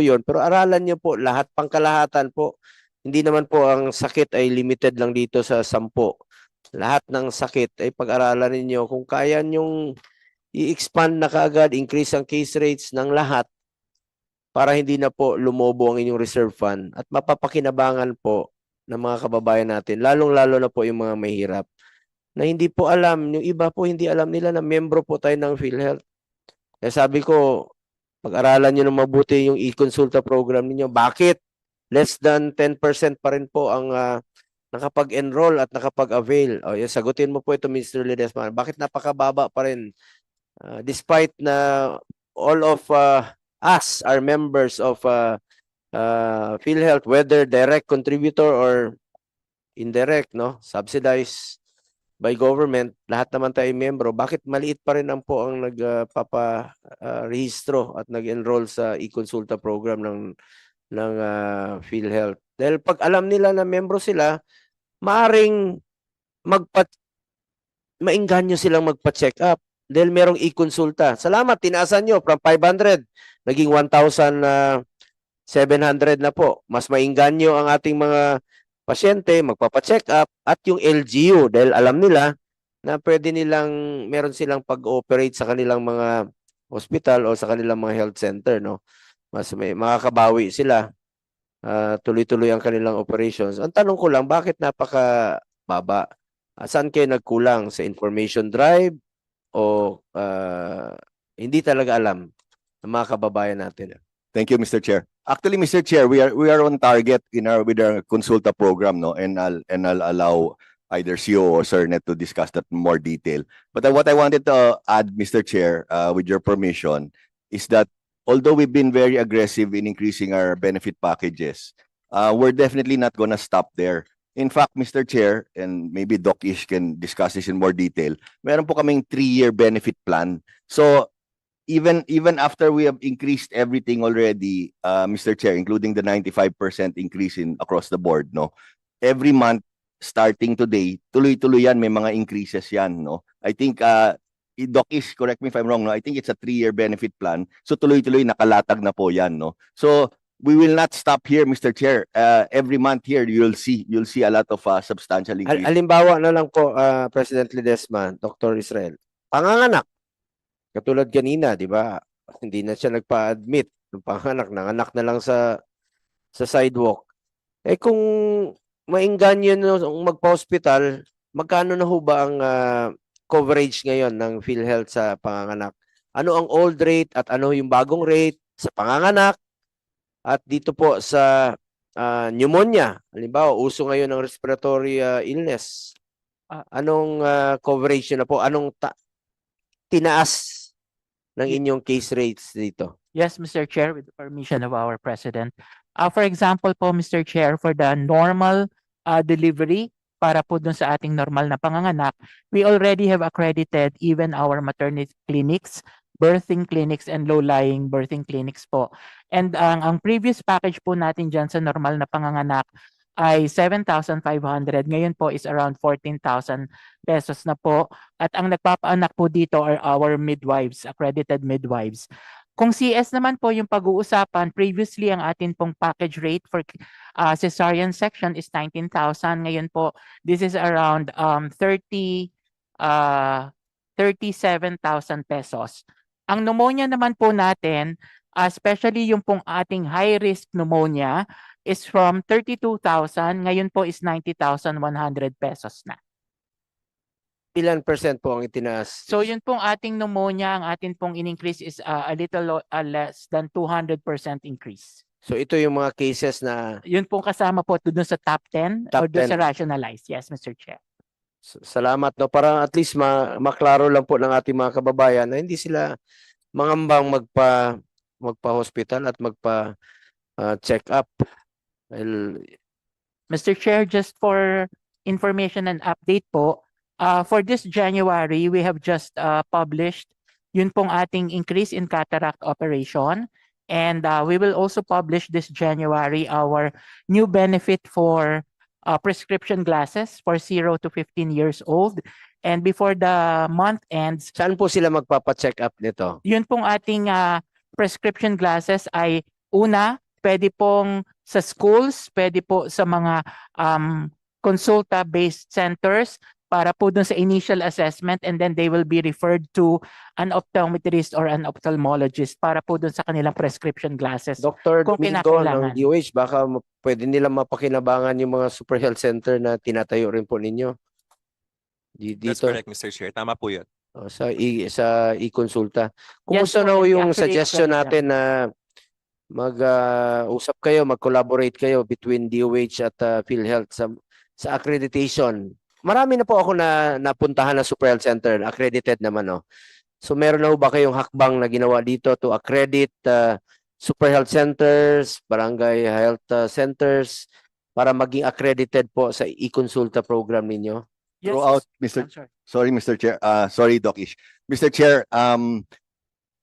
yun. Pero aralan niyo po lahat, pangkalahatan po. Hindi naman po ang sakit ay limited lang dito sa 10. Lahat ng sakit ay pag-aralan ninyo. Kung kaya nyong i-expand na kaagad, increase ang case rates ng lahat para hindi na po lumobo ang inyong reserve fund at mapapakinabangan po ng mga kababayan natin, lalong-lalo na po yung mga mahirap na hindi po alam, yung iba po hindi alam nila na membro po tayo ng PhilHealth. Kaya sabi ko, pag-aralan nyo ng mabuti yung e-consulta program ninyo. Bakit? Less than 10% pa rin po ang nakapag-enroll at nakapag-avail. O, sagutin mo po ito, Mr. Ledesma. Bakit napakababa pa rin? Despite na all of us are members of PhilHealth, whether direct contributor or indirect, no, subsidized by government, lahat naman tayo membro, bakit maliit pa rin ang po ang nagpapa-rehistro at nag-enroll sa e-consulta program ng PhilHealth? Dahil pag alam nila na membro sila, maaring maingganyo silang magpa-check up dahil merong e-consulta. Salamat, tinaasan nyo from 500, naging 1,700 na po. Mas maingganyo ang ating mga pasyente, magpapa-check up at yung LGU dahil alam nila na pwede nilang, meron silang pag-operate sa kanilang mga hospital o sa kanilang mga health center, no? Mas may makakabawi sila, tuloy-tuloy ang kanilang operations. Ang tanong ko lang, bakit napakababa? Saan kayo nagkulang? Sa information drive o hindi talaga alam ng mga kababayan natin? Thank you, Mr. Chair. Actually, Mr. Chair, we are on target with our consulta program, no, and I'll allow either CEO or Sernet to discuss that in more detail. But what I wanted to add, Mr. Chair, with your permission, is that although we've been very aggressive in increasing our benefit packages, we're definitely not gonna stop there. In fact, Mr. Chair, and maybe Doc Ish can discuss this in more detail, meron po kaming 3-year benefit plan. So even after we have increased everything already, Mr. Chair, including the 95% increase in across the board, no, every month starting today, tuloy-tuloy yan, may mga increases yan, no. I think Doc Ish, correct me if I'm wrong, no, I think it's a 3-year benefit plan, so tuloy-tuloy nakalatag na po yan, no. So we will not stop here, Mr. Chair. Every month here, you'll see a lot of substantial increase. Halimbawa na lang po, President Ledesma, Dr. Israel, panganganak. Katulad kanina, di ba? Hindi na siya nagpa-admit ng panganak, nanganak na lang sa sidewalk. Eh kung maingganyo nung magpa-hospital, magkano na ho ba ang coverage ngayon ng PhilHealth sa panganganak? Ano ang old rate at ano yung bagong rate sa panganganak? At dito po sa pneumonia, halimbawa, uso ngayon ng respiratory illness. Anong coverage na po? Anong tinaas ng inyong case rates dito? Yes, Mr. Chair, with the permission of our President. For example po, Mr. Chair, for the normal delivery, para po dun sa ating normal na panganganak, we already have accredited even our maternity clinics, birthing clinics, and low-lying birthing clinics po. And ang previous package po natin dyan sa normal na panganganak ay 7,500. Ngayon po is around 14,000 pesos na po. At ang nagpapaanak po dito are our midwives, accredited midwives. Kung CS naman po yung pag-uusapan, previously ang atin pong package rate for cesarean section is 19,000. Ngayon po, this is around 37,000 pesos. Ang pneumonia naman po natin, especially yung pong ating high-risk pneumonia, is from 32,000. Ngayon po is 90,100 pesos na. Ilan percent po ang itinaas? So yun pong ating pneumonia, ang ating pong in-increase is a little less than 200% increase. So ito yung mga cases na... Yun pong kasama po doon sa top 10 Top or doon 10. sa rationalized. Yes, Mr. Chair. Salamat, no, para at least maklaro lang po ng ating mga kababayan na hindi sila mangambang magpa-hospital at magpa-check up. Well, Mr. Chair, just for information and update po, for this January, we have just published yun pong ating increase in cataract operation. And we will also publish this January our new benefit for prescription glasses for 0 to 15 years old. And before the month ends, saan po sila magpapa-check up nito? yun pong ating prescription glasses ay Una, pwede pong sa schools, pwede po sa mga consulta-based centers para po dun sa initial assessment, and then they will be referred to an optometrist or an ophthalmologist para po dun sa kanilang prescription glasses. Dr. Kung Domingo ng kinakailangan. DOH, baka pwede nilang mapakinabangan yung mga super health center na tinatayo rin po ninyo. That's Dito correct, Mr. Chair. Tama po yun. sa e-consulta. Yes Kumusta po, na and we yung actually suggestion accredit natin na mag-usap kayo, mag-collaborate kayo between DOH at PhilHealth sa accreditation? Marami na po ako napuntahan na super health center, accredited naman, no? So meron na ba kayong hakbang na ginawa dito to accredit super health centers, barangay health centers para maging accredited po sa e-consulta program ninyo? Yes, Throughout, Mr. Mr. Sorry, Mr. Chair. Sorry, Doc Ish. Mr. Chair,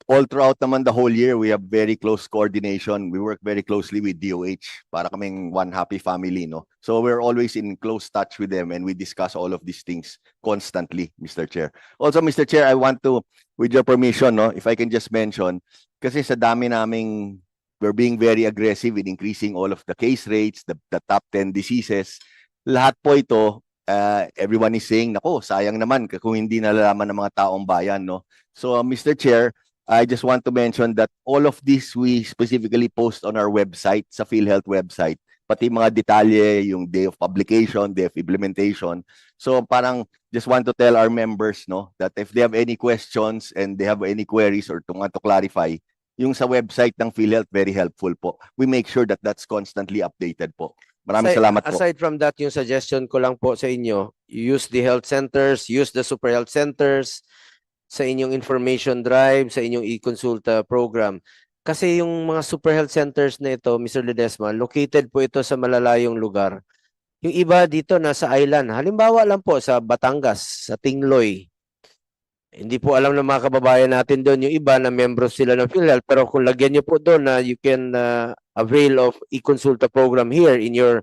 all throughout naman the whole year, we have very close coordination. We work very closely with DOH para kaming one happy family, no? So we're always in close touch with them and we discuss all of these things constantly, Mr. Chair. Also, Mr. Chair, I want to, with your permission, no, if I can just mention, kasi sa dami naming, we're being very aggressive in increasing all of the case rates, the top 10 diseases. Lahat po ito, everyone is saying, nako, sayang naman kung hindi nalalaman ng mga taong bayan, no? So, Mr. Chair, I just want to mention that all of this we specifically post on our website, sa PhilHealth website. Pati mga detalye, yung day of publication, day of implementation. So parang just want to tell our members, no, that if they have any questions and they have any queries or want to clarify, yung sa website ng PhilHealth, very helpful po. We make sure that that's constantly updated po. Maraming salamat po. Aside from that, yung suggestion ko lang po sa inyo, use the health centers, use the super health centers sa inyong information drive, sa inyong e-consulta program. Kasi yung mga super health centers na ito, Mr. Ledesma, located po ito sa malalayong lugar. Yung iba dito nasa island. Halimbawa lang po sa Batangas, sa Tingloy. Hindi po alam ng mga kababayan natin doon. Yung iba na membro sila ng PhilHealth. Pero kung lagyan nyo po doon na you can avail of e-consulta program here in your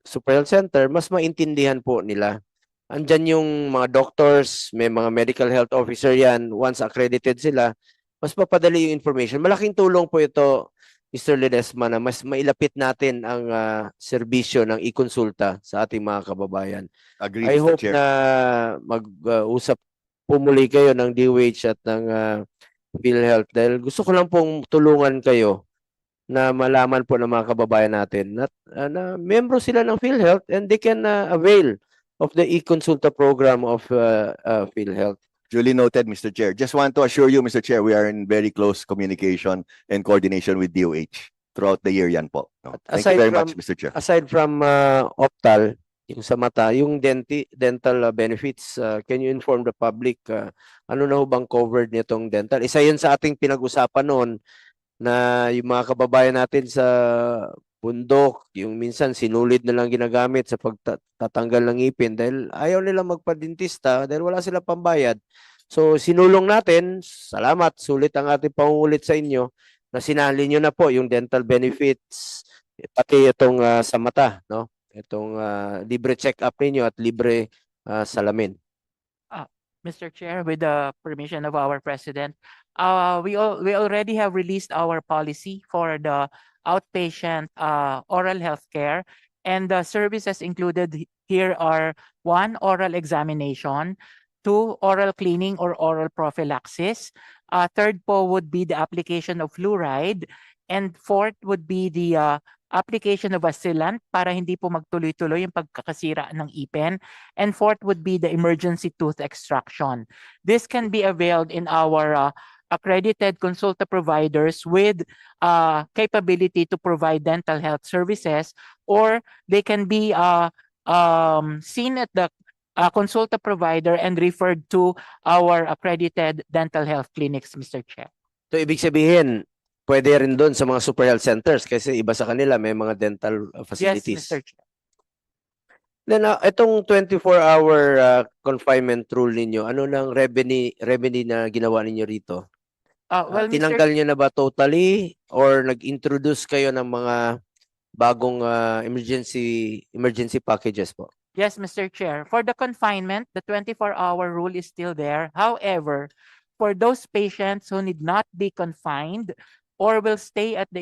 super health center, mas maintindihan po nila. Andyan yung mga doctors, may mga medical health officer yan. Once accredited sila, mas papadali yung information. Malaking tulong po ito, Mr. Ledesma, na mas mailapit natin ang serbisyo ng e-consulta sa ating mga kababayan. Agree, I Mr. hope Chair. na mag-usap pumuli kayo ng DOH at ng PhilHealth dahil gusto ko lang pong tulungan kayo na malaman po ng mga kababayan natin na membro sila ng PhilHealth and they can avail of the e-consulta program of PhilHealth. Duly noted, Mr. Chair. Just want to assure you, Mr. Chair, we are in very close communication and coordination with DOH throughout the year yan po. No? Thank you very much, Mr. Chair. Aside from Optal, yung sa mata, yung dental benefits, can you inform the public ano na ho bang covered nitong dental? Isa yun sa ating pinag-usapan noon na yung mga kababayan natin sa bundok, yung minsan sinulid na lang ginagamit sa pagtatanggal ng ngipin dahil ayaw nila magpa-dentista dahil wala silang pambayad. So sinulong natin, salamat, sulit ang ating pangungulit sa inyo na sinali nyo na po yung dental benefits, pati itong sa mata, no? Itong libre check-up ninyo at libre salamin. Mr. Chair, with the permission of our president, we already have released our policy for the outpatient oral health care, and the services included here are 1, oral examination, 2, oral cleaning or oral prophylaxis, 3rd po would be the application of fluoride, and 4th would be the application of a sealant para hindi po magtuloy-tuloy yung pagkakasira ng ipin. And 4th would be the emergency tooth extraction. This can be availed in our accredited consulta providers with capability to provide dental health services, or they can be seen at the consulta provider and referred to our accredited dental health clinics, Mr. Chair. So ibig sabihin, pwede rin doon sa mga super health centers kasi iba sa kanila may mga dental facilities. Yes, Mr. Chair. Then itong 24-hour confinement rule ninyo, ano nang remedy na ginawa ninyo rito? Well, Tinanggal nyo na ba totally or nag-introduce kayo ng mga bagong emergency packages po? Yes, Mr. Chair. For the confinement, the 24-hour rule is still there. However, for those patients who need not be confined or will stay at the